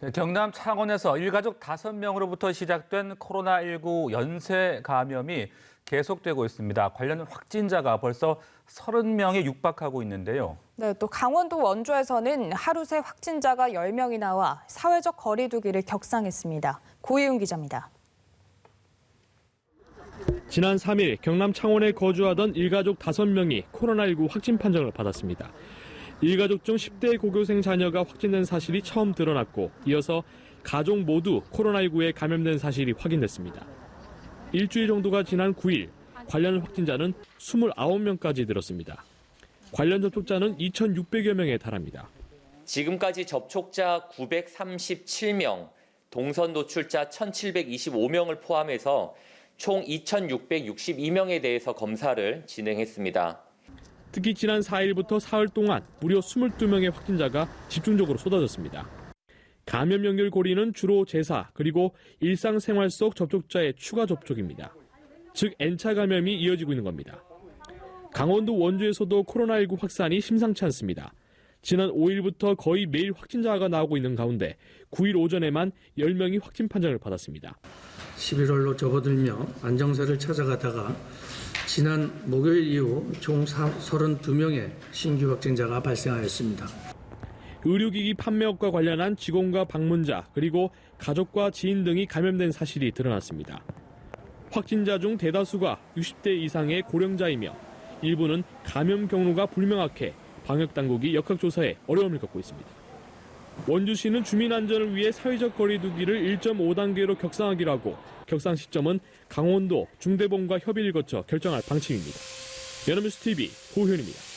네, 경남 창원에서 일가족 5명으로부터 시작된 코로나19 연쇄 감염이 계속되고 있습니다. 관련 확진자가 벌써 30명에 육박하고 있는데요. 네, 또 강원도 원주에서는 하루 새 확진자가 10명이 나와 사회적 거리 두기를 격상했습니다. 고희훈 기자입니다. 지난 3일 경남 창원에 거주하던 일가족 5명이 코로나19 확진 판정을 받았습니다. 일가족 중 10대 고교생 자녀가 확진된 사실이 처음 드러났고 이어서 가족 모두 코로나19에 감염된 사실이 확인됐습니다. 일주일 정도가 지난 9일 관련 확진자는 29명까지 늘었습니다. 관련 접촉자는 2,600여 명에 달합니다. 지금까지 접촉자 937명, 동선 노출자 1,725명을 포함해서 총 2,662명에 대해서 검사를 진행했습니다. 특히 지난 4일부터 사흘 동안 무려 22명의 확진자가 집중적으로 쏟아졌습니다. 감염 연결 고리는 주로 제사 그리고 일상생활 속 접촉자의 추가 접촉입니다. 즉 N차 감염이 이어지고 있는 겁니다. 강원도 원주에서도 코로나19 확산이 심상치 않습니다. 지난 5일부터 거의 매일 확진자가 나오고 있는 가운데 9일 오전에만 10명이 확진 판정을 받았습니다. 11월로 접어들며 안정세를 찾아가다가 지난 목요일 이후 총 32명의 신규 확진자가 발생하였습니다. 의료기기 판매업과 관련한 직원과 방문자 그리고 가족과 지인 등이 감염된 사실이 드러났습니다. 확진자 중 대다수가 60대 이상의 고령자이며 일부는 감염 경로가 불명확해 방역당국이 역학조사에 어려움을 겪고 있습니다. 원주시는 주민 안전을 위해 사회적 거리 두기를 1.5단계로 격상하기로 하고 격상 시점은 강원도 중대본과 협의를 거쳐 결정할 방침입니다. 연합뉴스 TV 고현입니다.